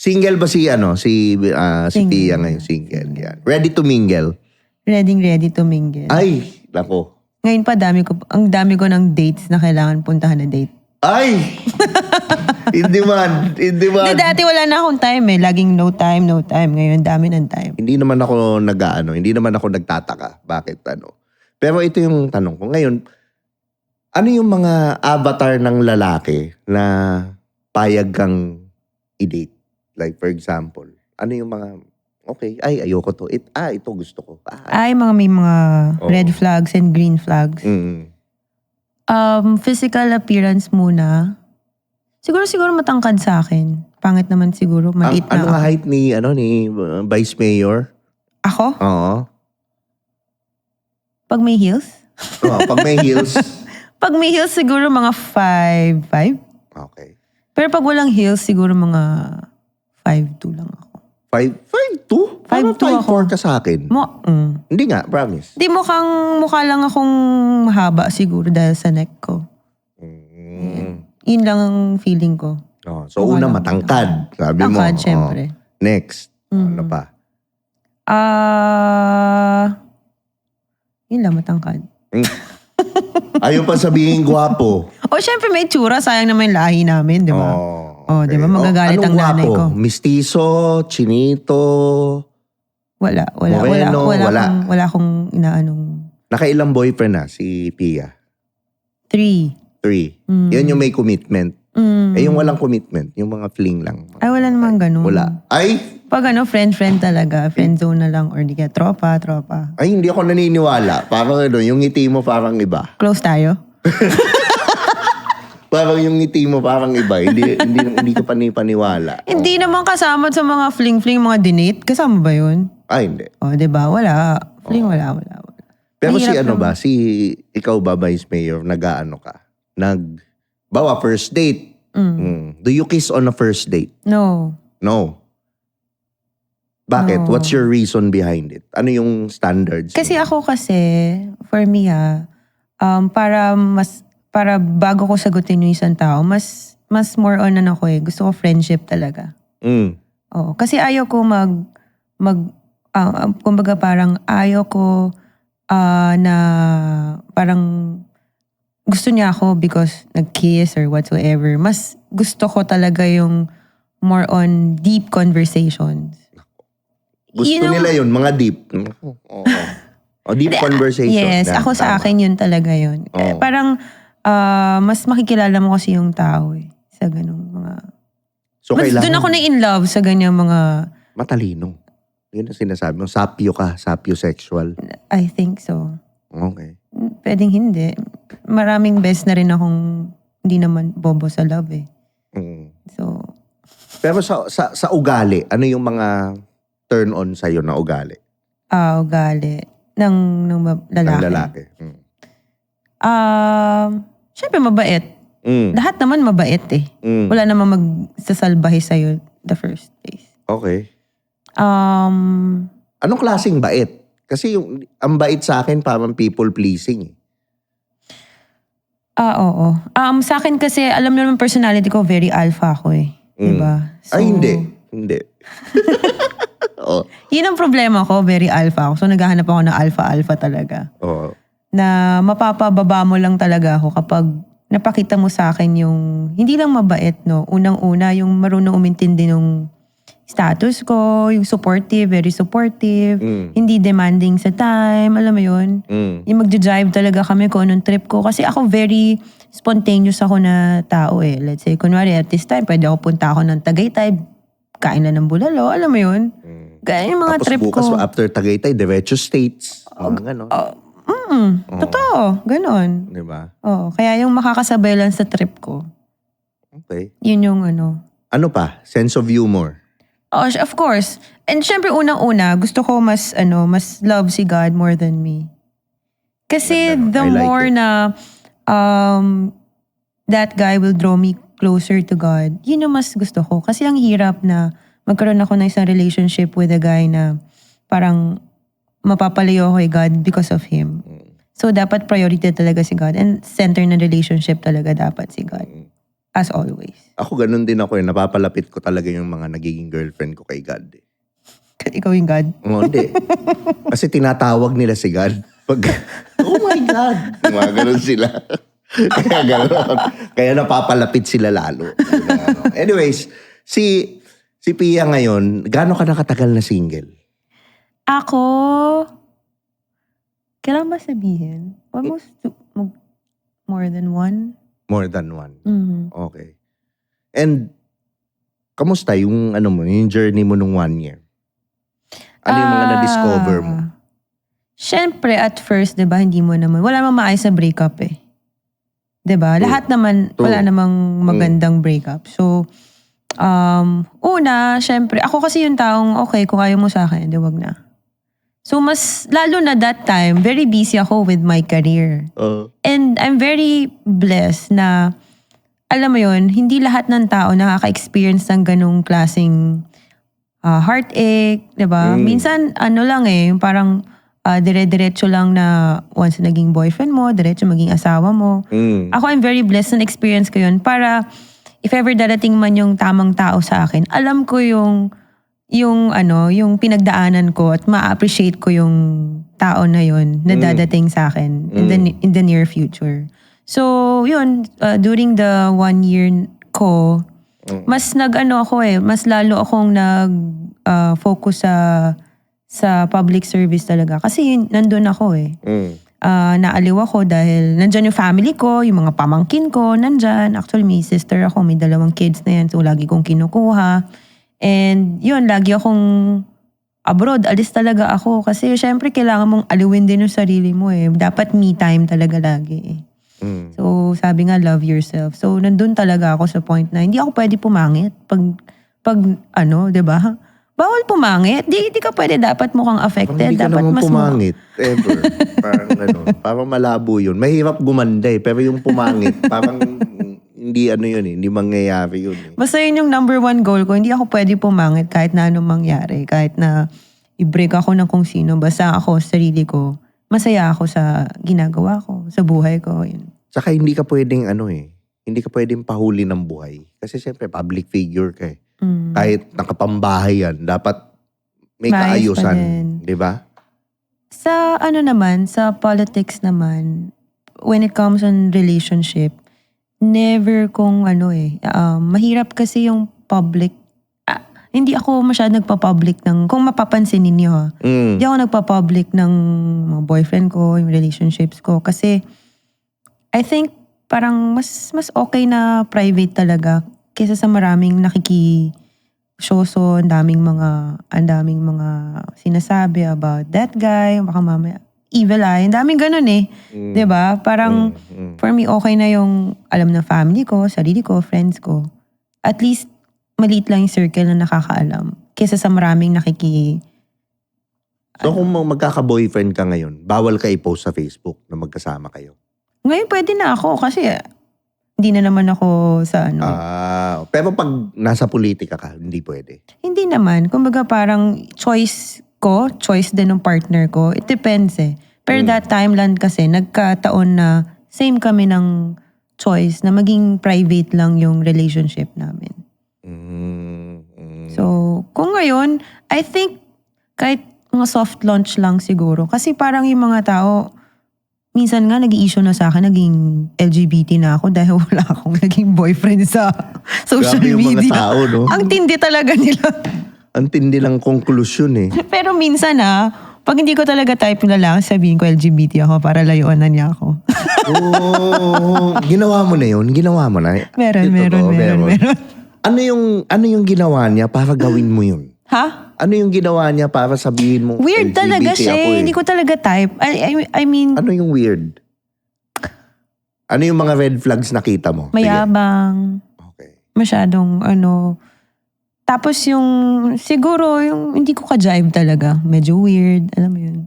Single ba si si Single. Pia ngayon? Single. Yan. Ready to mingle? Ready to mingle. Ay, nako. Ngayon pa, ang dami ko ng dates na kailangan puntahan na date. Ay! Hindi man. Hindi, dati wala na akong time eh. Laging no time. Ngayon, dami ng time. Hindi naman ako hindi naman ako nagtataka. Bakit Pero ito yung tanong ko. Ngayon, ano yung mga avatar ng lalaki na payag kang i-date? Like for example, ano yung mga, okay, ayoko to. Ito gusto ko. May mga red flags and green flags. Physical appearance muna. Siguro matangkad sa akin. Pangit naman siguro. Maliit na ano nga height ni Vice Mayor? Ako? Oo. Pag may heels? Pag may heels. Pag may heels, siguro mga 5'5". Okay. Pero pag walang heels, siguro mga 5'2" lang ako. 5'2"? 5'2" ako. 5'4" ka sa akin. Hindi nga, promise. Di mukha lang akong mahaba siguro dahil sa neck ko. Yun lang ang feeling ko. So una, matangkad. Sabi mo. Matangkad, syempre. Next. Ano pa? Yun lang, matangkad. Ayaw pa sabihin gwapo. Syempre may tsura. Sayang naman yung lahi namin, di ba? Okay. Di ba? Magagalit ang nanay ko. Mistiso, chinito. Wala Moreno, wala akong inaanong. Nakailang boyfriend na si Pia? 3. Yan yung may commitment. Yung walang commitment, yung mga fling lang. Wala namang ganun. Wala. Pag friend talaga. Friend zone na lang or di kaya tropa. Ay, hindi ako naniniwala. Parang yung ngiti mo parang iba. Close tayo? Parang yung ngiti mo parang iba. Hindi ko paniwala. Hindi naman kasama sa mga fling-fling, mga dinate. Kasama ba yun? Hindi. Diba? Wala. Fling, wala. Pero Mahirap ikaw ba, Vice Mayor, ka? Bawa, first date. Do you kiss on a first date? No. Bakit? No. What's your reason behind it? Ano yung standards? Kasi for me para bago ko sagutin yung isang tao, mas more on gusto ko friendship talaga. Oo. Kasi ayaw ko kumbaga parang ayaw ko na parang gusto niya ako because nag-kiss or whatsoever. Mas gusto ko talaga yung more on deep conversations. Gusto nila yun, mga deep. Deep conversation. Yes, ako sa akin yun talaga yun. Parang mas makikilala mo kasi yung tao sa ganung mga... So, doon ako na in love sa ganyang mga... Matalino. Yun ang sinasabi mo. Sapyo ka. Sapyo sexual. I think so. Okay. Pwedeng hindi. Maraming best na rin akong hindi naman bobo sa love So... Pero sa ugali, ano yung mga turn on sa'yo na ugali? Ugali. Ng lalaki. Ng lalaki. Siyempre mabait. Lahat naman mabait Wala namang magsasalbahe sa'yo the first place. Okay. Anong klaseng bait? Kasi ang bait sa akin parang people pleasing Oo. Sa akin kasi, alam mo naman personality ko, very alpha ako Diba? So, Hindi. Yun ang problema ko, very alpha ako. So naghahanap ako ng alpha talaga. Na mapapababa mo lang talaga ako kapag napakita mo sa akin yung, hindi lang mabait, unang-una, yung marunong umintindi ng status ko, yung supportive, very supportive, hindi demanding sa time, alam mo yun? Yung magja-drive talaga kami kung anong trip ko. Kasi ako very spontaneous ako na tao Let's say, kunwari at this time, pwede ako punta ako ng Tagaytay, kain na ng bulalo, alam mo yun? Kaya yung mga tapos trip bukas ko. After Tagaytay, diretso States. Gano'n. Totoo, ganon. Diba? Kaya yung makakasabay lang sa trip ko. Okay. Yun yung Ano pa? Sense of humor. Of course. And syempre unang-una, gusto ko mas love si God more than me. Kasi the more na that guy will draw me closer to God, yun yung mas gusto ko. Kasi ang hirap na magkaroon ako ng isang relationship with a guy na parang mapapalayo ako kay God because of him. So dapat priority talaga si God and center ng relationship talaga dapat si God. As always. Ako ganun din ako napapalapit ko talaga yung mga nagiging girlfriend ko kay God. Ikaw yung God? Hindi. Kasi tinatawag nila si God. Pag, oh my God! Mga ganun sila. Kaya ganun. Kaya napapalapit sila lalo. Anyways, si Pia ngayon, gaano ka nakatagal na single? Ako, kailan ba sabihin? Almost more than one. More than one. Mm. Okay. And, kamusta yung yung journey mo nung 1 year? Ano yung mga na-discover mo? Siyempre, at first, diba, hindi mo naman, wala namang maayos na breakup eh. Diba? Lahat naman, wala namang magandang breakup. So, una, siyempre, ako kasi yung taong, okay, kung ayaw mo sa akin, di wag na. So, lalo na that time, very busy ako with my career. And I'm very blessed na, alam mo yun, hindi lahat ng tao nakaka-experience ng ganung klaseng heartache, diba? Minsan, lang parang dire-diretso lang na once naging boyfriend mo, diretso maging asawa mo. Ako, I'm very blessed na experience ko yun para if ever darating man yung tamang tao sa akin, alam ko yung pinagdaanan ko at ma-appreciate ko yung tao na yun na dadating sa akin in the near future. So, yun, during the 1 year ko, mas mas lalo akong focus sa public service talaga. Kasi nandun ako naaliw ako dahil nandyan yung family ko, yung mga pamangkin ko, nandyan. Actually, may sister ako, may 2 kids na yan. So, lagi kong kinukuha. And yun, lagi akong abroad. Alis talaga ako. Kasi syempre, kailangan mong aliwin din yung sarili mo Dapat me time talaga lagi So, sabi nga, love yourself. So, nandun talaga ako sa point na hindi ako pwede pumangit. Pag diba? Bawal pumangit. Di ka pwede, dapat mukhang affected. Hindi ka dapat naman mas pumangit, ever. Parang malabo yun. Mahirap gumanda pero yung pumangit, parang hindi hindi mangyayari yun Basta yun yung number 1 goal ko. Hindi ako pwede pumangit kahit na anong mangyari. Kahit na i-break ako ng kung sino. Basta ako, sarili ko, masaya ako sa ginagawa ko, sa buhay ko. Yun. Saka hindi ka pwedeng hindi ka pwedeng pahuli ng buhay. Kasi syempre, public figure ka Kahit nakapambahay yan, dapat may kaayusan. Di ba? Sa sa politics naman, when it comes on relationship, never kong mahirap kasi yung public. Hindi ako masyadong nagpa-public kung mapapansin ninyo hindi ako nagpa-public ng mga boyfriend ko, yung relationships ko. Kasi, I think, parang mas okay na private talaga kaysa sa maraming nakikisyoso, ang daming mga sinasabi about that guy, baka mamaya evil eye, ang daming ganun 'di ba? Parang for me okay na yung alam ng family ko, sarili ko, friends ko. At least maliit lang yung circle na nakakaalam kaysa sa maraming So kung magkaka-boyfriend ka ngayon, bawal ka i-post sa Facebook na magkasama kayo? Ngayon pwede na ako kasi hindi na naman ako sa pero pag nasa politika ka, hindi pwede? Hindi naman. Kumbaga parang choice din ng partner ko. It depends Pero that time lang kasi, nagkataon na same kami ng choice na maging private lang yung relationship namin. So, kung ngayon, I think kahit mga soft launch lang siguro. Kasi parang yung mga tao, minsan nga nag-i-issue na sa akin, naging LGBT na ako dahil wala akong naging boyfriend sa social Grabe yung media. mga tao, no? Ang tindi talaga nila. Ang tindi ng konklusyon Pero minsan pag hindi ko talaga type ng lalaki, sabihin ko LGBT ako para layuan na niya ako. Ginawa mo na yun? Ginawa mo na? Meron. Ano yung ginawa niya para gawin mo yun? Ha? Ano yung ginawa niya para sabihin mo Weird LGBT talaga siya ako Hindi ko talaga type. I mean... Ano yung weird? Ano yung mga red flags nakita mo? Mayabang. Okay. Masyadong Tapos siguro yung hindi ko ka-jive talaga. Medyo weird. Alam mo yun.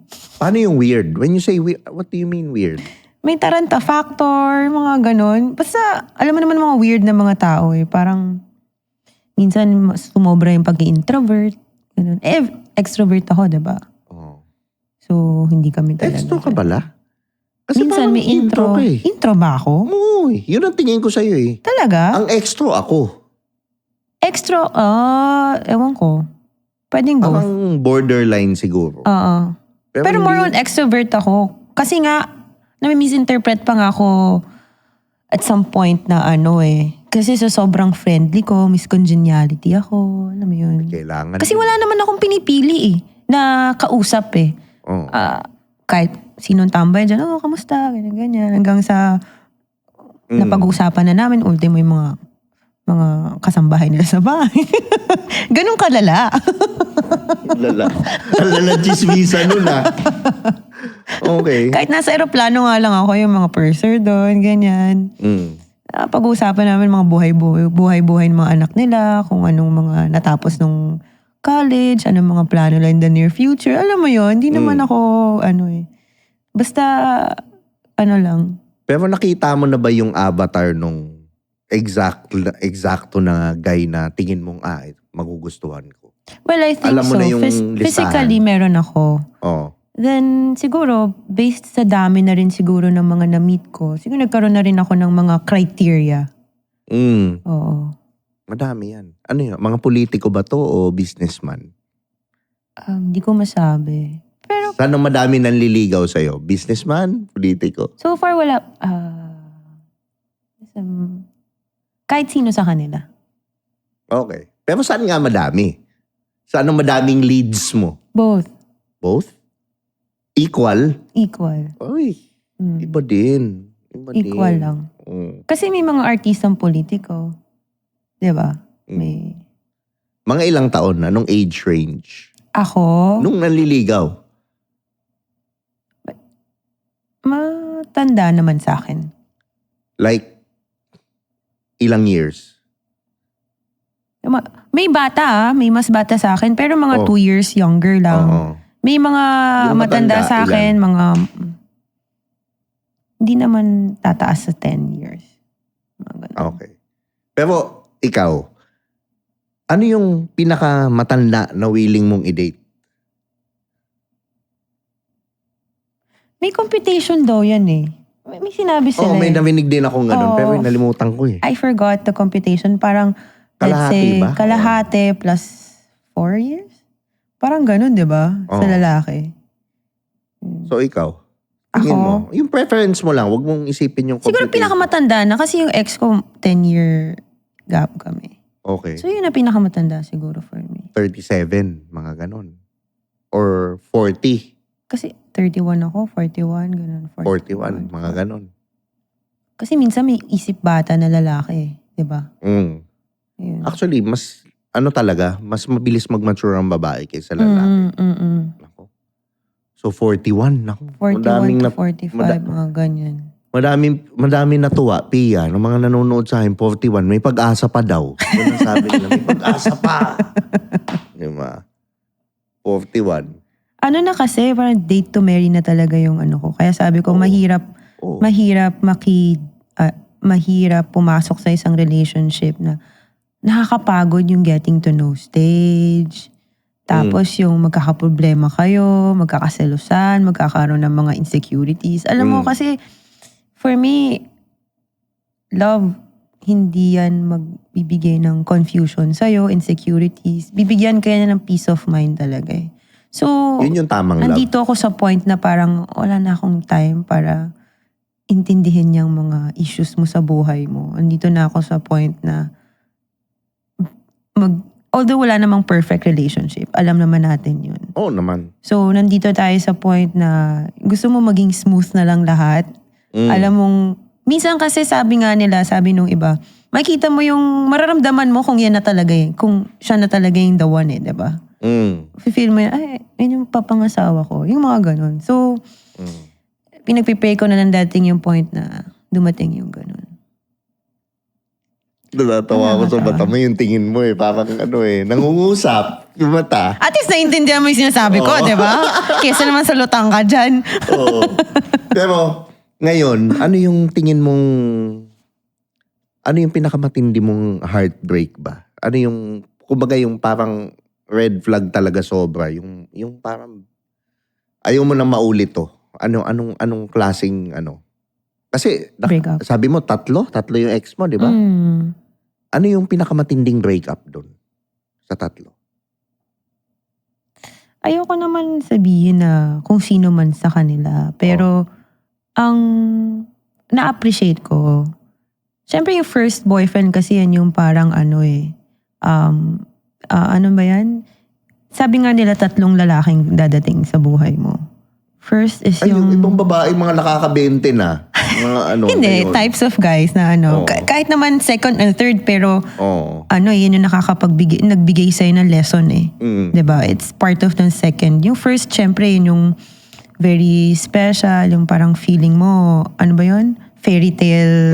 Paano yung weird? When you say weird, what do you mean weird? May taranta factor, mga ganon. Basta, alam mo naman mga weird na mga tao Parang, minsan sumobra yung pag-introvert. Ganun. Extrovert ako, diba? Oh. So, hindi kami talaga. Extro ka pala? Kasi Minsan parang may intro. ka eh. Intro ba ako? Oo, yun ang tingin ko sa'yo eh. Talaga? Ang extra ako. Extra, ewan ko. Pwedeng both. Parang borderline siguro. Oo. Pero hindi more on extrovert ako. Kasi nga, nami-misinterpret pa nga ako at some point na Kasi sa sobrang friendly ko, Miss Congeniality ako. Alam mo yun. kailangan. Kasi wala naman akong pinipili na kausap Oo. Kahit sinong tambay dyan, kamusta? Ganyan. Hanggang sa napag-uusapan na namin, ultimo yung mga kasambahay nila sa bahay. Ganun kalala. Lala. Lala chismisa nun Okay. Kahit nasa eroplano nga lang ako, yung mga purser doon, ganyan. Pag-uusapan namin mga buhay-buhay ng mga anak nila, kung anong mga natapos nung college, anong mga plano lang in the near future. Alam mo yun, hindi naman ako, Basta, lang. Pero nakita mo na ba yung avatar nung eksakto na guy na tingin mong, magugustuhan ko? Well, I think Alam mo so. na yung listahan. Physically, meron ako. Oo. Then, siguro, based sa dami na rin siguro ng mga na-meet ko, siguro nagkaroon na rin ako ng mga criteria. Oo. Madami yan. Ano yun? Mga politiko ba to o businessman? Hindi ko masabi. Pero, Saan ang madami nanliligaw sa'yo? Businessman? Politiko? so far, wala. Kahit sino sa kanila. Okay. Pero saan nga madami? Saan ang madaming leads mo? Both. Both? Equal? Equal. Uy, iba din. Equal lang. Kasi may mga artistang politiko. Diba? May... Mga ilang taon? Anong age range? Ako? Nung nanliligaw? Matanda naman sa akin. Like, ilang years? May bata may mas bata sa akin, pero mga 2 years younger lang. Oo. May mga Yung matanda matanda, sa akin, mga hindi naman tataas sa 10 years. Mga ganun. Okay. Pero, ikaw, ano yung pinakamatanda na willing mong i-date? May computation daw yan eh. May sinabi sila May narinig din akong ganun, Oo. pero nalimutan ko eh. I forgot the computation. Parang, let's Kalahati say, ba? kalahati plus 4 years? Parang ganun, di ba? Sa Oo. lalaki. So, ikaw? Tingin Ako? mo? Yung preference mo lang, wag mong isipin yung Siguro computation. pinakamatanda na kasi yung ex ko 10-year gap kami. Okay. So yun na pinakamatanda siguro for me. 37, mga ganun. Or 40, Kasi 31 ako, 41, ganun. 41, mga ganun. Kasi minsan may isip bata na lalaki, di ba? Mm. Ayun. Actually, mas mas mabilis mag-mature ang babae kaysa lalaki. Nako. So 41, nako. 41 to 45, mga ganyan. Madaming natuwa, Pia, ng mga nanonood sa akin, 41, may pag-asa pa daw. Yun ang sabi nila, may pag-asa pa. Di ba? 41. Ano na kasi, parang date to marry na talaga yung ano ko. Kaya sabi ko, Oo. mahirap Oo. mahirap pumasok sa isang relationship na nakakapagod yung getting to know stage. Tapos yung magkakaproblema kayo, magkakaselusan, magkakaroon ng mga insecurities. Alam mo kasi, for me, love, hindi yan magbibigay ng confusion sa'yo, insecurities. Bibigyan kaya ng peace of mind talaga eh. So, Yun yung tamang love. nandito ako sa point na parang wala na akong time para intindihin yung mga issues mo sa buhay mo. Nandito na ako sa point na although wala namang perfect relationship, alam naman natin yun. Oo naman. So, nandito tayo sa point na gusto mo maging smooth na lang lahat. Alam mong, minsan kasi sabi nung iba, makita mo yung mararamdaman mo kung yan na talaga kung siya na talaga yung the one diba? Feel mo yun yung papangasawa ko. Yung mga ganun. So, pinagpipray ko na lang dating yung point na dumating yung ganun. Natatawa ako sa mata mo, yung tingin mo parang nangungusap yung mata. At least naiintindihan mo yung sinasabi ko, di ba? Kesa naman sa lutang ka dyan. Oo. Pero, ngayon, ano yung tingin mong, ano yung pinakamatindi mong heartbreak ba? Ano yung, kumbaga yung parang red flag talaga sobra, yung parang, ayaw mo na maulit to. Anong klaseng Kasi Breakup. sabi mo tatlo yung ex mo, di ba? Ano yung pinakamatinding breakup doon sa tatlo? Ayoko naman sabihin na kung sino man sa kanila. Pero, ang na-appreciate ko, syempre yung first boyfriend kasi yan yung parang ano ba yan? Sabi nga nila 3 lalaking dadating sa buhay mo. First is Ay, yung... itong babae, mga nakaka-20 na. Mga Hindi, ngayon. types of guys na kahit naman second and third, pero yun yung nagbigay sa'yo ng lesson eh. Diba? It's part of the second. Yung first, syempre, yun yung very special, yung parang feeling mo, ano ba yun? Fairy tale,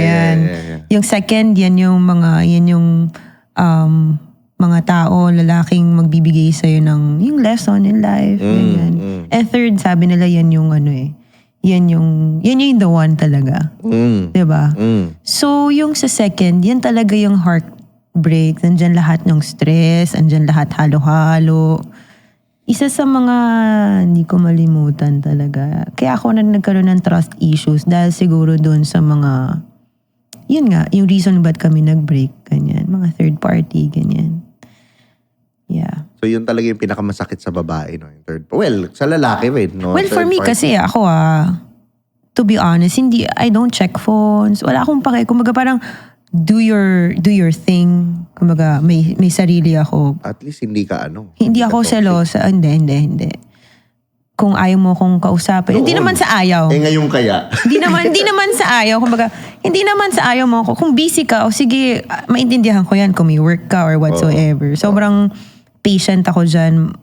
yan. Yeah. Yung second, yan yung mga tao, lalaking magbibigay sa'yo ng yung lesson in life, ganyan. And third, sabi nila yan yung yan yung the one talaga. Diba? So, yung sa second, yan talaga yung heartbreak. Nandyan lahat ng stress, nandyan lahat halo-halo. Isa sa mga hindi ko malimutan talaga. Kaya ako na nagkaroon ng trust issues dahil siguro doon sa mga, yun nga, yung reason ba't kami nag-break, ganyan. Mga third party, ganyan. Yeah. So, yun talaga yung pinakamasakit sa babae, no? Yung third. Well, sa lalaki rin, no? Well, for Third me party. kasi ako to be honest, I don't check phones. Wala akong pake. Kumbaga parang, do your thing. Kumbaga, may sarili ako. At least hindi ka Hindi ako selosa. Hindi. Kung ayaw mo kong kausapin. Hindi naman sa ayaw. Ngayon kaya. Hindi naman sa ayaw. Kumbaga, hindi naman sa ayaw mo ako. Kung busy ka, sige, maintindihan ko yan kung may work ka or whatsoever. Sobrang patient ako dyan.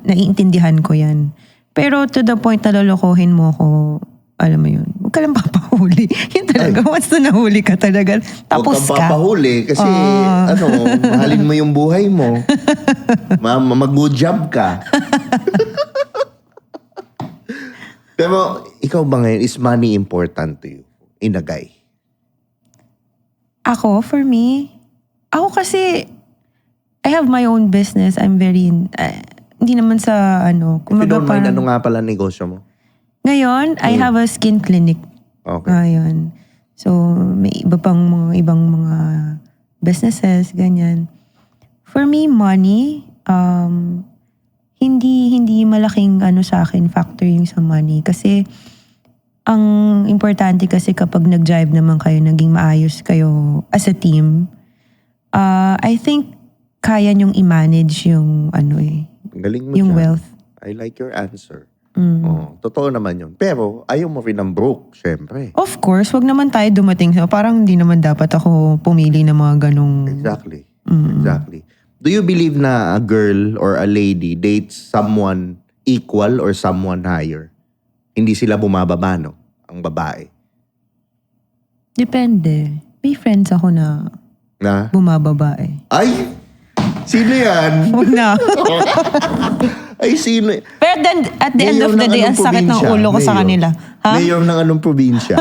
Naiintindihan ko yan. Pero to the point na lolokohin mo ako, alam mo yun, huwag ka lang papahuli. Yun talaga, once na nahuli ka talaga, tapos Huwag kang papahuli kasi mahalin mo yung buhay mo. Mag-good job ka. Pero ikaw ba ngayon, is money important to you in a guy? Ako, for me, ako kasi, I have my own business. I'm very, hindi naman sa If you kumaga don't mind, ano nga pala negosyo mo? Ngayon, I have a skin clinic. Okay. Ngayon. So, may ibang mga businesses, ganyan. For me, money, hindi malaking sa akin factor yung sa money. Kasi, ang importante kasi kapag nag-jive naman kayo, naging maayos kayo as a team, I think kaya nyong i-manage yung Galing mo yung dyan. wealth. I like your answer. Totoo naman yun. Pero ayaw mo rin ng broke, syempre. Of course, wag naman tayo dumating sa parang hindi naman dapat ako pumili ng mga ganong... Exactly. Exactly. Do you believe na a girl or a lady dates someone equal or someone higher? Hindi sila bumababa, no? Ang babae. Depende. May friends ako na Na? bumababa eh. Ay! Sino yan? Huwag na. Ay, sino? Pero then, at the end of the day, ang sakit ng ulo ko sa kanila. Ha? Mayor ng anong probinsya?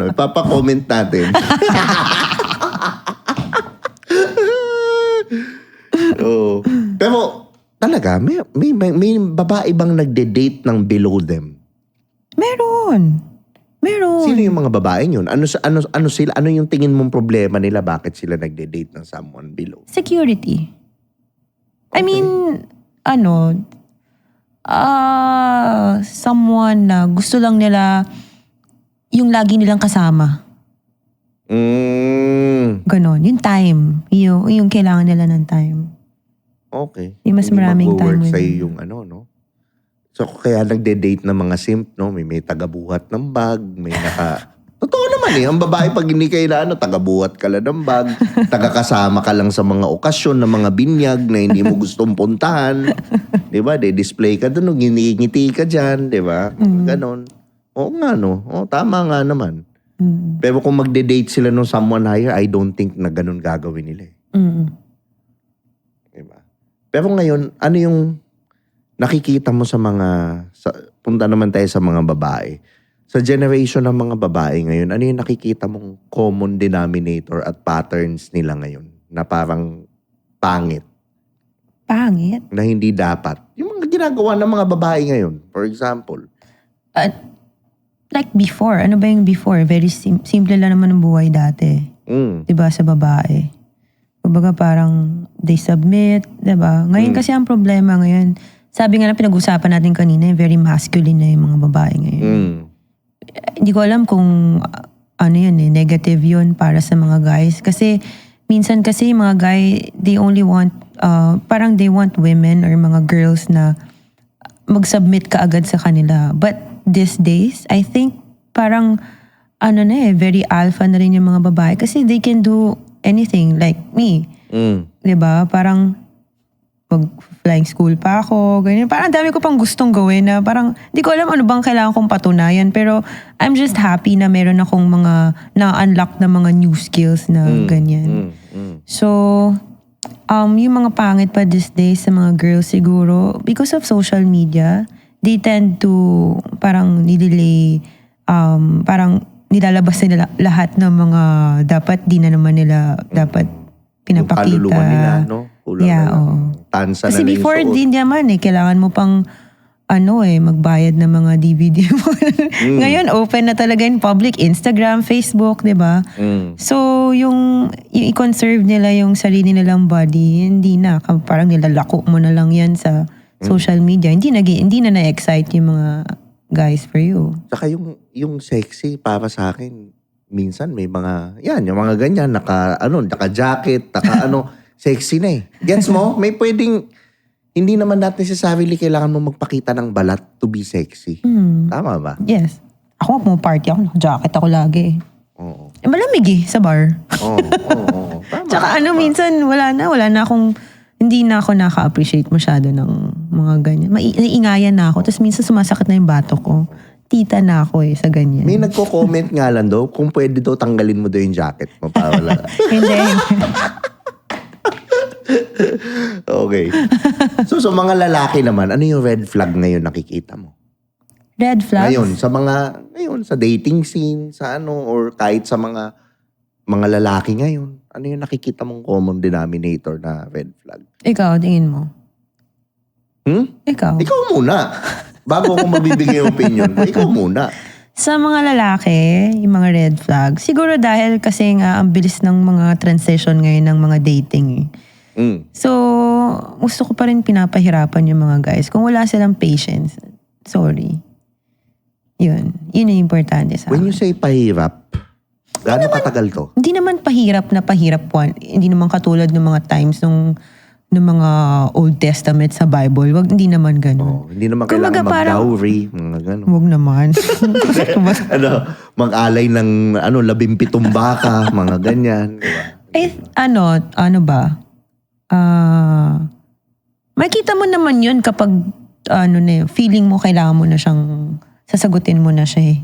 Ipapa-comment natin. Pero, talaga, may babae bang nagde-date ng below them? Meron. Sino yung mga babae yun? Ano sila? Ano yung tingin mong problema nila? Bakit sila nagde-date ng someone below? Security. I mean, someone na gusto lang nila yung lagi nilang kasama. Ganon. Yung time. Yung kailangan nila ng time. Okay. Yung mas maraming time with with sa'yo yung no? So, kaya nagde-date ng mga simp, no? May tagabuhat ng bag, may Totoo naman Ang babae pag hindi kayo tagabuhat ka lang ng bag, tagakasama ka lang sa mga okasyon ng mga binyag na hindi mo gustong puntahan. Diba? De-display ka doon, ngiti ka dyan, diba? Ganon. Oo nga, no? Tama nga naman. Pero kung magde-date sila ng someone higher, I don't think na ganon gagawin nila. Diba? Pero ngayon, ano yung nakikita mo sa punta naman tayo sa mga babae. Sa generation ng mga babae ngayon, ano yung nakikita mong common denominator at patterns nila ngayon na parang pangit? Pangit? Na hindi dapat. Yung mga ginagawa ng mga babae ngayon? For example. Like before, ano ba yung before? Very simple lang naman ang buhay dati. Diba, sa babae. Kumbaga parang they submit, diba? Ngayon kasi ang problema ngayon, sabi nga na pinag-usapan natin kanina, very masculine na yung mga babae ngayon. Hindi ko alam kung ano yun negative yun para sa mga guys. Kasi minsan kasi mga guy, they only want, parang they want women or mga girls na mag-submit ka agad sa kanila. But these days, I think parang very alpha na rin yung mga babae kasi they can do anything like me. Diba? Parang mag-flying school pa ako, ganyan. Parang dami ko pang gustong gawin na parang di ko alam ano bang kailangan kong patunayan pero I'm just happy na meron akong mga na-unlock na mga new skills na ganyan. So, yung mga pangit pa these days sa mga girls siguro, because of social media, they tend to parang nililay, parang nilalabas nila lahat ng mga dapat di na naman nila dapat pinapakita. Yung kaluluwa nila, no? Kulang yeah, tansa kasi na before din naman kailangan mo pang magbayad ng mga DVD mo. Ngayon, open na talaga in public, Instagram, Facebook, di ba? So, yung i-conserve nila yung sarili nilang body, hindi na. Parang nilalako mo na lang yan sa social media. Hindi na na-excite yung mga guys for you. Saka yung sexy para sa akin, minsan may mga, yung mga ganyan, naka-jacket, sexy na eh. Gets mo? May pwedeng, hindi naman natin necessarily kailangan mo magpakita ng balat to be sexy. Tama ba? Yes. Ako, party ako, naka-jacket ako lagi. Oo. Malamig sa bar. Oo. Tama. Tsaka minsan wala na akong, hindi na ako naka-appreciate masyado ng mga ganyan. Naiingayan na ako. Tapos minsan sumasakit na yung bato ko. Tita na ako sa ganyan. May nagko-comment nga lang daw, kung pwede daw tanggalin mo daw yung jacket mo. Para wala. Hindi. Okay. So sa mga lalaki naman, ano yung red flag ngayon nakikita mo? Red flags? Ngayon, sa dating scene, sa or kahit sa mga lalaki ngayon, ano yung nakikita mong common denominator na red flag? Ikaw, tingin mo? Ikaw? Ikaw muna. Bago ako mabibigay yung opinion mo, ikaw muna. Sa mga lalaki, yung mga red flag, siguro dahil kasi nga ang bilis ng mga transition ngayon ng mga dating So, gusto ko pa rin pinapahirapan yung mga guys. Kung wala silang patience, sorry. Yun yung importante sa akin. When you say pahirap, gaano katagal to? Hindi naman pahirap na pahirap hindi naman katulad ng mga times ng mga Old Testament sa Bible. Hindi naman ganun. Hindi naman kailangan mag-dowry, mga ganun. Wag naman. Mag-alay ng 17 baka, mga ganyan. Diba? Ano ba? Makita mo naman yun kapag feeling mo kailangan mo na siyang sasagutin mo na siya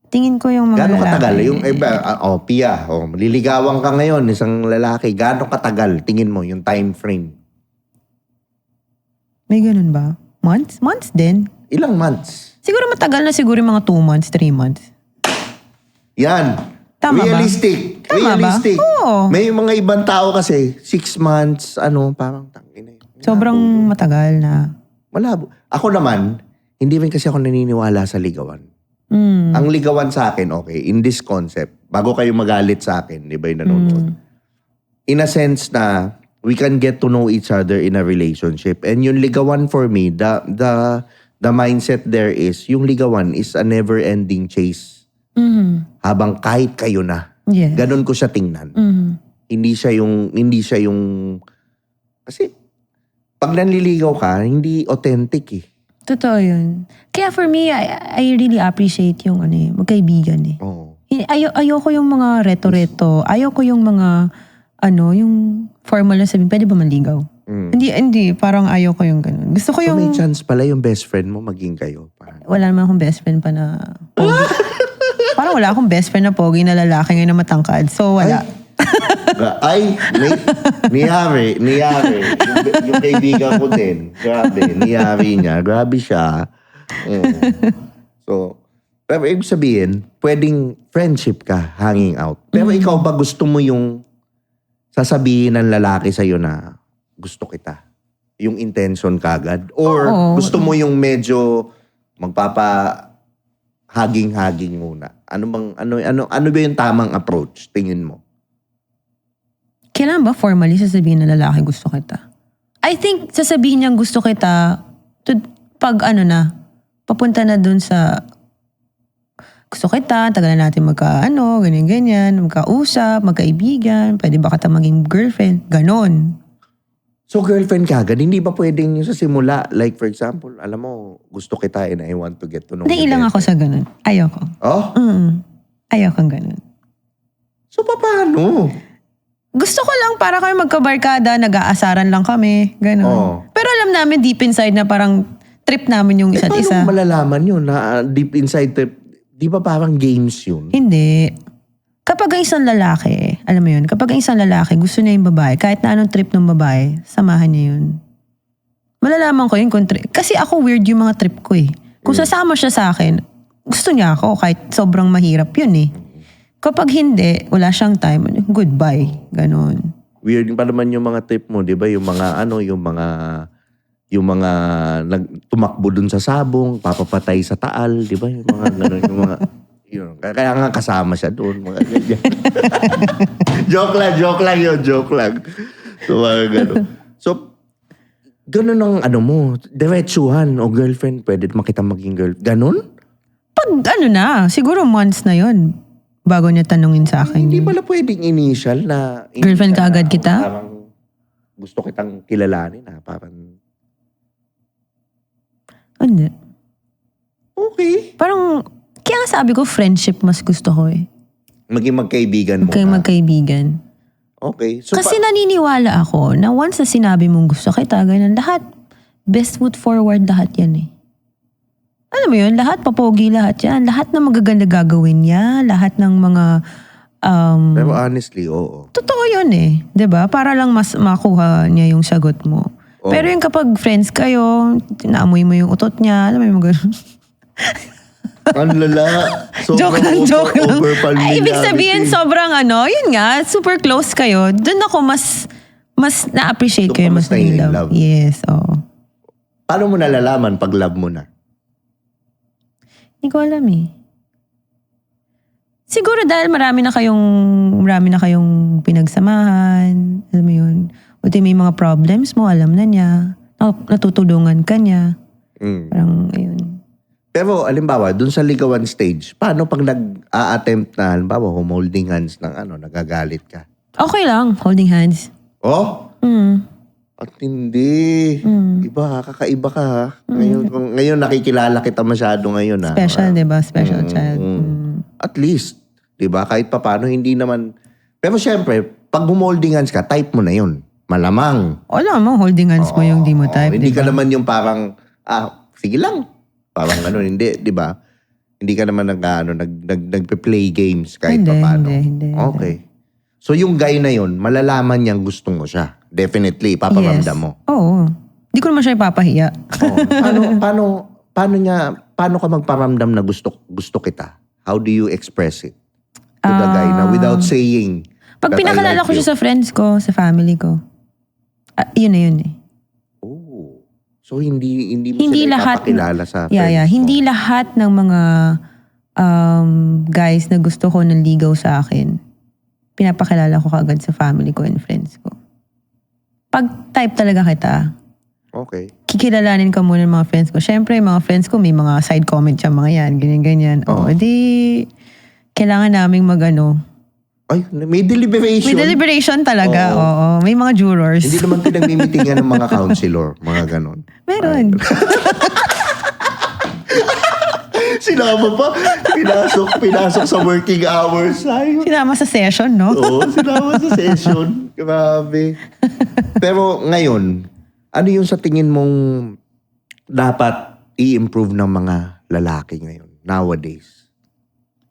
Tingin ko yung mga gaano lalaki. Katagal? Yung Pia, liligawan ka ngayon, isang lalaki, gaano katagal? Tingin mo, yung time frame. May ganun ba? Months? Months din. Ilang months? Siguro matagal na siguro mga 2 months, 3 months. Yan. Tama Realistic. ba? Tama Realistic. ba? Oo. May mga ibang tao kasi, 6 months, parang tangin na. Sobrang matagal na. Malabo. Ako naman, hindi rin kasi ako naniniwala sa ligawan. Ang ligawan sa akin, okay, in this concept, bago kayo magalit sa akin, di ba yung nanonood? In a sense na, we can get to know each other in a relationship. And yung ligawan for me, the mindset there is, yung ligawan is a never-ending chase. Habang kahit kayo na. Yes. Ganon ko siya tingnan. Hindi siya yung, kasi, pag nanliligaw ka, hindi authentic Totoo yun. Kaya for me, I really appreciate yung magkaibigan Oo. Ayoko yung mga reto-reto. Ayoko yung mga, yung formal na sabihin, pwede ba manligaw? Hindi. Parang ayoko yung ganun. Gusto ko yung... may chance pala yung best friend mo maging kayo. Wala naman akong best friend pa na pogi. Parang wala akong best friend na pogi na lalaki ngayon na matangkad. So, wala. Niyari. Yung kaibigan ko din. Grabe, niyari niya. Grabe siya. So, pero ibig sabihin, pwedeng friendship ka, hanging out. Pero ikaw ba gusto mo yung sasabihin ng lalaki sa'yo na gusto kita? yung intention kagad? Or Oo. gusto mo yung medyo magpapa-haging-haging muna? Ano ba yung tamang approach, tingin mo? Kailan ba formally sasabihin na lalaki gusto kita? I think sasabihin niyang gusto kita pag papunta na dun sa gusto kita, tagal na natin ganyan-ganyan, magkausap, magkaibigan, pwede ba kita maging girlfriend? Ganon. So girlfriend kagad, hindi ba pwedeng yung sa simula? Like for example, alam mo, gusto kita and I want to get to know you. Hindi ilang ako sa ganon. Ayoko. Oh? Ayokong ganon. So paano? Gusto ko lang para kami magkabarkada, nag-aasaran lang kami, ganon. Oh. Pero alam namin deep inside na parang trip namin yung isa't isa. Paano malalaman yun na deep inside trip? Di ba parang games yun? Hindi. Kapag ang isang lalaki, alam mo yun, kapag ang isang lalaki gusto niya yung babae, kahit na anong trip ng babae, samahan niya yun. Malalaman ko yun kung trip. Kasi ako weird yung mga trip ko eh. Kung sasama siya sa akin, gusto niya ako kahit sobrang mahirap yun eh. Kapag hindi, wala siyang time, goodbye. Ganon. Weird pa naman yung mga trip mo, di ba? Yung mga tumakbo dun sa sabong, papapatay sa taal, di ba? Yung mga ganon, yung mga yun. Kaya nga kasama siya doon, mga ganyan. joke lang. So, mga gano'n. So, gano'n ang mo, diretsuhan o girlfriend, pwede makita maging girl. Gano'n? Pag siguro months na yon bago niya tanungin sa akin. Hindi pala pwedeng initial na... Girlfriend ka agad kita? Parang gusto kitang kilalanin parang... Hindi. Okay. Parang... Kaya nga sabi ko, friendship mas gusto ko eh. Maging magkaibigan mo Magkaibigan. Okay. So kasi naniniwala ako na once na sinabi mong gusto kita, ganyan, lahat, best foot forward lahat yan eh. Alam mo yun, lahat, papogi lahat yan. Lahat ng magaganda gagawin niya, lahat ng mga... pero honestly, oo. Totoo yun eh. 'Di ba? Para lang mas makuha niya yung sagot mo. Oo. Pero yung kapag friends kayo, naamoy mo yung utot niya, alam mo yung mga Ang lala. joke lang. Ay, ibig sabihin, familiarity. sobrang yun nga, super close kayo. Doon ako mas na-appreciate Doon ko ka yung mas mas in na-in love. love. Yes, oo. Paano mo nalalaman pag love mo na? Hindi ko alam eh. Siguro dahil marami na kayong pinagsamahan, alam mo yun. Buti may mga problems mo, alam na niya. Natutulungan ka niya. Parang, ayun. Pero, alimbawa, dun sa ligawan stage, paano pag nag-a-attempt na, alimbawa, holding hands ng nagagalit ka? Okay lang, holding hands. Oh? At hindi. Iba, kakaiba ka ha. Ngayon nakikilala kita masyado ngayon ha. Special, diba? Special child. At least, diba? Kahit paano, hindi naman... Pero syempre, pag holding hands ka, type mo na yun. Malamang. Wala mo, holding hands mo yung di mo type. Hindi diba? ka naman yung parang, sige lang. Parang hindi, di ba? Hindi ka naman nagpe-play games kahit paano. Hindi. Okay. So yung guy na yun, malalaman niyang gusto mo siya. Definitely, paparamdam mo. Oo. Hindi ko naman siya ipapahiya. Paano ka magparamdam na gusto kita? How do you express it to the guy na without saying Pag that I pinakalala like ko you? siya sa friends ko, sa family ko, yun na yun eh. Oh. So hindi mo Hindi sila lahat ipapakilala sa friends Yeah. mo? Hindi lahat ng mga guys na gusto ko nanligaw sa akin, pinapakilala ko kagad sa family ko and friends ko. Pag type talaga kita, Okay. kikilalanin ka muna ng mga friends ko. Siyempre, mga friends ko, may mga side comment siya, mga yan, ganyan-ganyan. Kailangan naming Ay, may deliberation. May deliberation talaga, Oo. oo. May mga jurors. Hindi naman pinagmimitingan ng mga counselor, mga ganon. Meron. Sinama pa. Pinasok sa working hours. Ayun. Sinama sa session, no? Oo, sinama sa session. Grabe. Pero ngayon, ano yung sa tingin mong dapat i-improve ng mga lalaki ngayon, nowadays?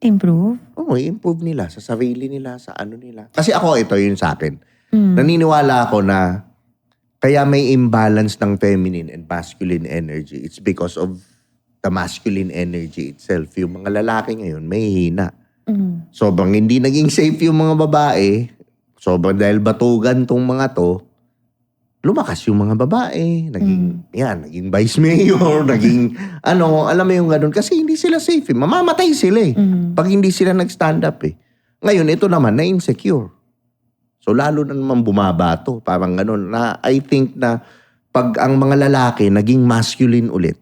Improve? Oo, i-improve nila sa sarili nila, sa ano nila. Kasi ito yun sa akin. Naniniwala ako na kaya may imbalance ng feminine and masculine energy. It's because of the masculine energy itself. Yung mga lalaki ngayon, may hina. Sobrang hindi naging safe yung mga babae. Sobrang dahil batugan tong mga to, lumakas yung mga babae, naging vice mayor, naging alam mo yung ganun. Kasi hindi sila safe eh. Mamamatay sila eh. Pag hindi sila nag-stand up eh. Ngayon, ito naman, na-insecure. So, lalo na naman bumabato. Parang ganun. Na, I think na pag ang mga lalaki naging masculine ulit,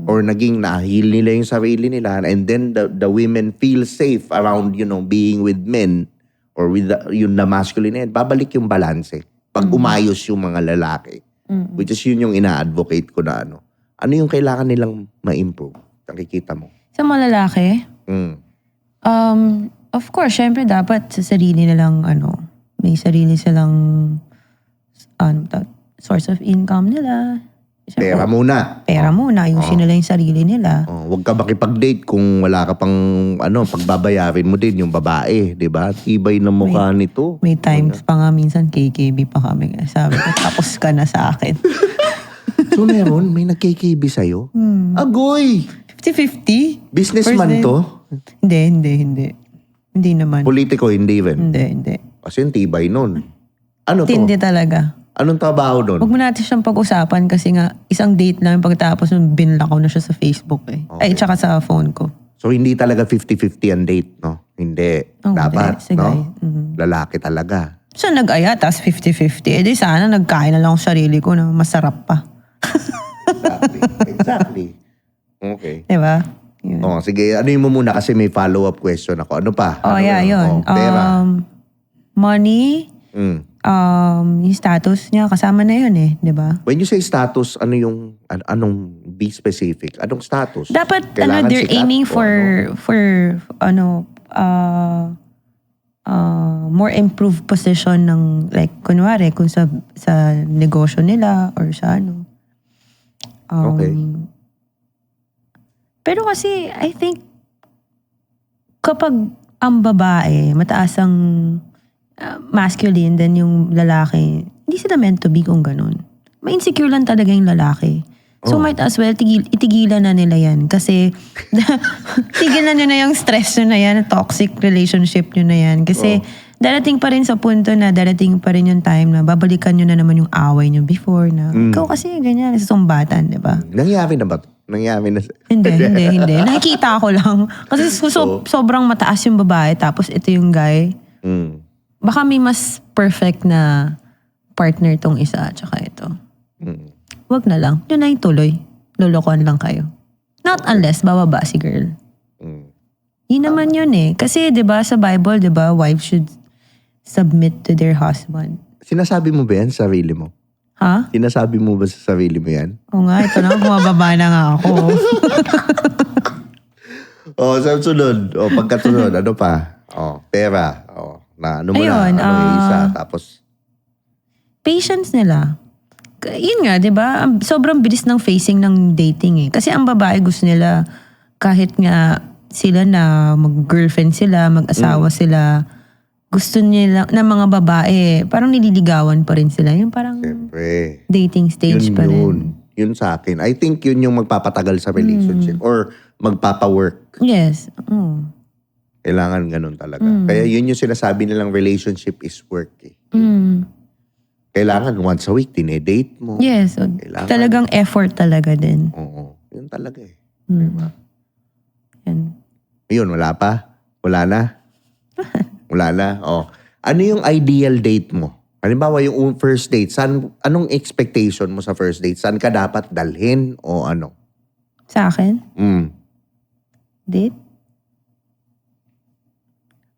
or naging na-heal nila yung sarili nila, and then the women feel safe around, being with men, or with yung na masculine, babalik yung balanse. Pag umayos yung mga lalaki. Which is yun yung ina-advocate ko na ano yung kailangan nilang ma-improve? Nakikita mo. Sa mga lalaki? Of course, syempre dapat sa sarili nilang may sarili silang source of income nila. Pera muna. Pera muna, ayusin nila yung sarili nila. Huwag ka makipag-date kung wala ka pang pagbabayarin mo din yung babae, di ba? Tibay na mukha nito. May times pa nga minsan KKB pa kami. Sabi ko, tapos ka na sa akin. So meron, may nag-KKB sa'yo? Agoy! 50-50? Businessman to? Hindi. Hindi naman. Politiko, hindi rin? Hindi. Kasi yung tibay nun. Ano to? Hindi talaga. Anong trabaho nun? Huwag mo natin siyang pag-usapan kasi nga isang date lang pagkatapos binlakaw na siya sa Facebook eh. Okay. Ay, tsaka sa phone ko. So hindi talaga 50-50 ang date, no? Hindi. Dapat, hindi. no? Lalaki talaga. So nag-aya, tas 50-50. Eh di sana nagkain na lang ako sarili ko na masarap pa. Exactly. Okay. Diba? Yun. Sige, ano mo muna kasi may follow-up question ako. Ano pa? Yun. Pera. Money, yung status niya, kasama na yun eh, di ba? When you say status, anong be specific? Anong status? Dapat, Kailangan they're sikat aiming for more improved position ng, like, kunwari, kung sa negosyo nila or sa Okay. Pero kasi, I think, kapag ang babae, mataas ang masculine, then yung lalaki, hindi sila meant to be kung ganun. May insecure lang talaga yung lalaki. So might as well, itigilan na nila yan. Kasi, tigilan nyo na yung stress nyo na yan, toxic relationship nyo na yan. Kasi, darating pa rin sa punto na darating pa rin yung time na babalikan nyo na naman yung away nyo before na, ikaw kasi ganyan, sumbatan, di ba? Nangyari na ba? Nangyari na. Hindi. Nakikita ko lang. Kasi sobrang mataas yung babae, tapos ito yung guy. Baka may mas perfect na partner tong isa, tsaka ito. Wag na lang. Yun na yung tuloy. Lolokohan lang kayo. Not unless bababa si girl. Yun naman yun eh. Kasi 'di ba sa Bible, 'di ba, wives should submit to their husband. Sinasabi mo ba yan sa sarili mo? Ha? Sinasabi mo ba sa sarili mo yan? Oo nga, ito na, bumababa na nga ako. Sa sunod. Pagkasunod, ano pa? Pera. Na ano mo Ayun, na? Ano yung isa? Tapos? Patience nila. Yun nga, di ba? Sobrang bilis ng facing ng dating eh. Kasi ang babae gusto nila, kahit nga sila na mag-girlfriend sila, mag-asawa sila, gusto nila na mga babae, parang nililigawan pa rin sila. Yung parang Siyempre. dating stage pa rin. Yun sa akin. I think yun yung magpapatagal sa relationship or magpapa-work. Yes. Kailangan ganun talaga. Kaya yun yung sinasabi nilang relationship is work eh. Kailangan once a week, dinedate mo. Yes. Talagang effort talaga din. Oo. Yun talaga eh. Diba? Yan. Yun, wala pa? Wala na? Wala na? Ano yung ideal date mo? Halimbawa, yung first date, anong expectation mo sa first date? Saan ka dapat dalhin o ano? Sa akin? Date?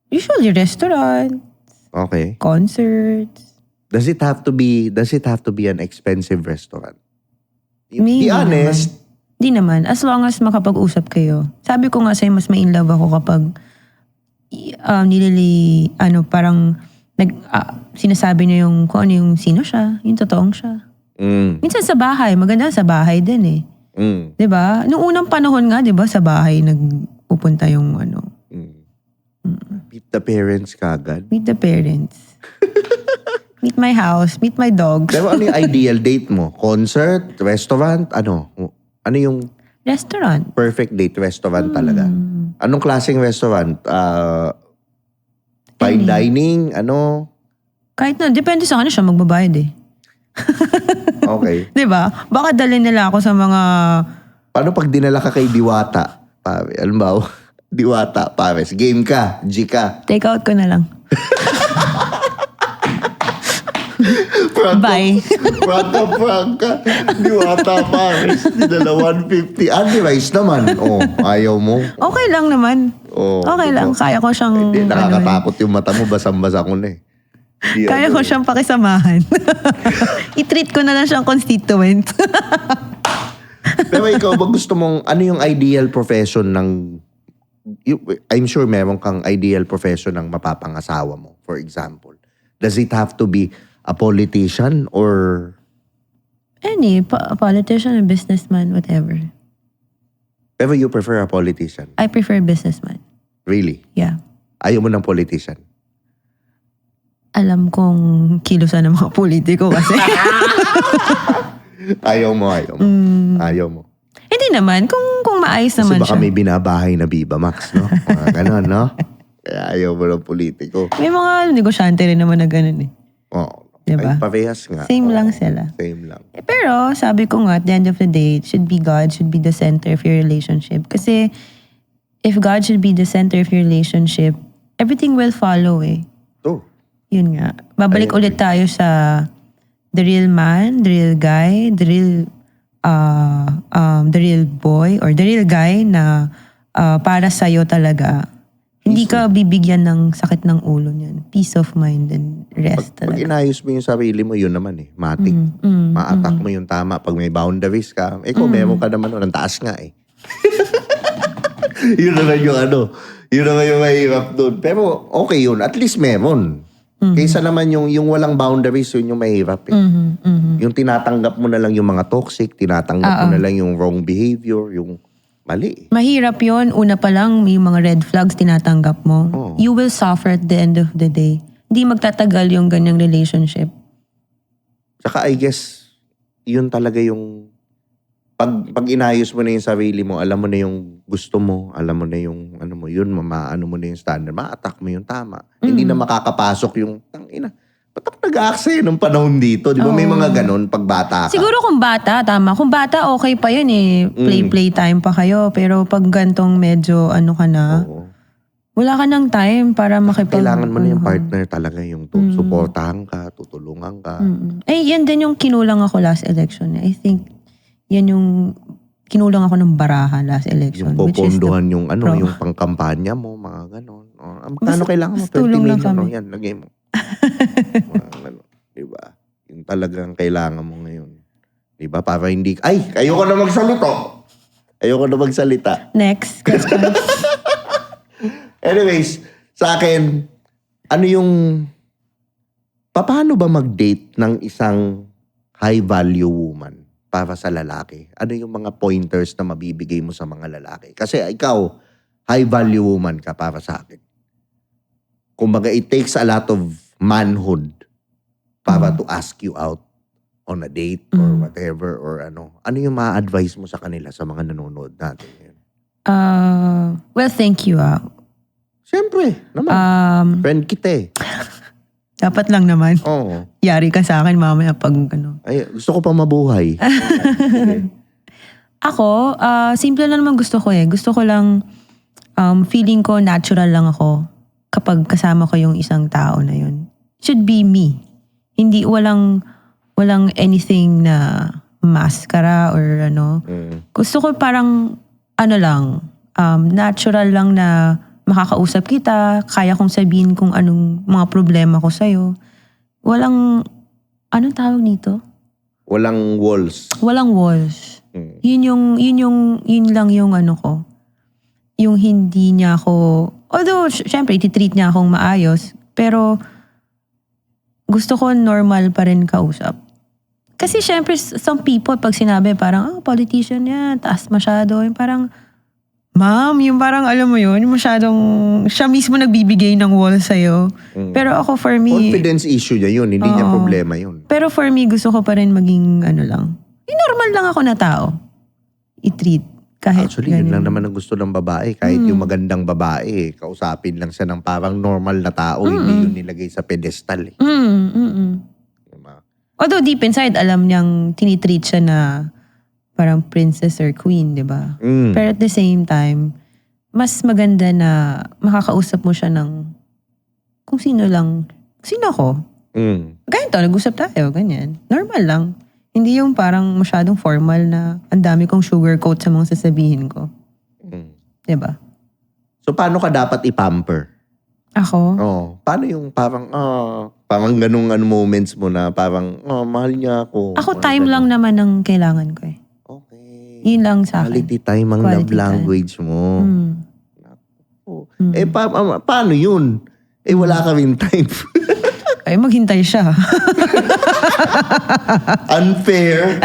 Usually restaurant. Okay. Concerts. Does it have to be an expensive restaurant? Maybe Be honest. Di naman. As long as makapag-usap kayo. Sabi ko nga sa'yo, mas ma-in love ako kapag parang sinasabi niya yung kung ano yung sino siya, yung totoong siya. Minsan sa bahay, maganda sa bahay din eh. 'Di ba? Noong unang panahon nga, 'di ba, sa bahay nagpupunta yung Meet the parents kagad. Meet the parents. Meet my house, meet my dogs. Pero ano yung ideal date mo? Concert? Restaurant? Ano? Ano yung Restaurant. perfect date? Restaurant talaga. Anong klaseng restaurant? Fine dining? Ano? Kahit na, depende sa kanya siya magbabayad eh. Okay. Diba? Baka dalhin nila ako sa mga... Paano pag dinala ka kay Diwata? Pare, alam ba? Diwata, pares. Game ka. G ka. Take out ko na lang. Bye. Franca. Diwata, pares. Dinala 150. Anti-rice naman. Ayaw mo. Okay lang naman. Okay lang. Kaya ko siyang... Hindi, nakakatakot yung mata mo. Basang-basa ko na eh. Kaya ko siyang pakisamahan. I-treat ko na lang siyang constituent. Pero ikaw ba gusto mong, ano yung ideal profession ng, I'm sure meron kang ideal profession ng mapapangasawa mo, for example. Does it have to be a politician or? Any, politician or businessman, whatever. Pero you prefer a politician? I prefer businessman. Really? Yeah. Ayaw mo ng politician? Alam kong kilusan ng mga politiko kasi. Ayaw mo. Ayaw mo. Hindi naman, kung maayos Kasi naman baka siya. may binabahay na Viva Max, no? Mga ganon, no? Kaya ayaw mo ng politiko. May mga negosyante rin naman na ganun eh. Oo. Diba? Ay, parehas nga. Same Oo, lang sila. Same lang. Pero sabi ko nga, at the end of the day, it should be God, should be the center of your relationship. Kasi if God should be the center of your relationship, everything will follow eh. Oh. Yun nga. Babalik ulit tayo sa the real man, the real guy, the real boy or the real guy na para sa'yo talaga. Hindi ka bibigyan ng sakit ng ulo niyan. Peace of mind and rest Pag talaga. inayos mo yung sarili mo, yun naman eh. Matik. Ma-attack mo yung tama. Pag may boundaries ka, kung meron ka naman nun, ang taas nga eh. Yun naman yung ano. Yun naman yung mahirap dun. Pero okay yun. At least meron. Kaysa naman yung walang boundaries, yun yung mahirap eh. Yung tinatanggap mo na lang yung mga toxic, tinatanggap mo na lang yung wrong behavior, yung mali. Mahirap yun. Una pa lang, may mga red flags tinatanggap mo. Oh. You will suffer at the end of the day. Hindi magtatagal yung ganyang relationship. Saka I guess, yun talaga yung pag inayos mo na yung sarili mo, alam mo na yung gusto mo, alam mo na yung ano mo, yun, maano mo na yung standard, ma-attack mo yung tama. Hindi na makakapasok yung, tangina, ba't ako nag-aaksaya nung panahon dito? Di ba may mga ganon pag bata ka? Siguro kung bata, tama. Kung bata, okay pa yun eh. Play time pa kayo. Pero pag gantong medyo ano ka na, Oo. wala ka ng time para makipag... Kailangan mo na yung partner talaga, yung suportahan ka, tutulungan ka. Eh, yan din yung kinulang ako last election. I think, yan yung kinulang ako ng baraha last election. Yung which is the popondohan yung ano, pro. yung pangkampanya mo, mga ganon. Magkano Basta kailangan mo? 20 tulong lang million, kami. no? Yan, lagay mo. Ano, diba? Yung talagang kailangan mo ngayon. Diba? Para hindi, ay, ayoko na magsalita. Ayoko na magsalita. Next question. Anyways, sa akin, ano yung, paano ba mag-date ng isang high-value woman para sa lalaki? Ano yung mga pointers na mabibigay mo sa mga lalaki? Kasi ikaw, high-value woman ka para sa akin. Kumbaga, it takes a lot of manhood para to ask you out on a date or whatever or ano. Ano yung ma-advise mo sa kanila, sa mga nanonood natin ngayon? Well, thank you. Siyempre, naman. Friend kita eh. Dapat lang naman. Oo. Yari ka sa akin mamaya pag ano. Ay, gusto ko pa mabuhay. Ako, simple na naman gusto ko eh. Gusto ko lang, feeling ko natural lang ako kapag kasama ko yung isang tao na yun. Should be me. Hindi, walang anything na mascara or ano. Gusto ko parang, ano lang, natural lang na makakausap kita, kaya kong sabihin kung anong mga problema ko sa'yo. Walang, anong tawag nito? Walang walls. Walang walls. Yun lang yung ano ko. Yung hindi niya ako, although syempre ititreat niya akong maayos, pero gusto ko normal pa rin kausap. Kasi syempre some people pag sinabi parang, politician yan, taas masyado. Yung parang, ma'am, yung parang alam mo yun, masyadong, siya mismo nagbibigay ng wall sa'yo. Pero ako for me, Confidence issue niya yun, hindi niya problema yun. pero for me, gusto ko pa rin maging ano lang. Yung normal lang ako na tao. I-treat. Kahit Actually, yun lang naman ang gusto ng babae. Kahit yung magandang babae, kausapin lang siya ng parang normal na tao, hindi yun nilagay sa pedestal. Eh. Diba? Although deep inside, alam niyang tinitreat siya na parang princess or queen, di ba? Pero at the same time, mas maganda na makakausap mo siya ng kung sino lang. Sino ako? Ganito, nag-usap tayo, ganyan. Normal lang. Hindi yung parang masyadong formal na ang dami kong sugarcoat sa mga sasabihin ko. Diba? So, paano ka dapat ipamper? Ako? Paano yung parang ganung moments mo na parang, mahal niya ako. Ako time lang naman ang kailangan ko eh. Okay. Yun lang sa akin. Quality time ang Quality love language mo. Paano yun? Wala ka rin time. Ay, maghintay siya. Unfair.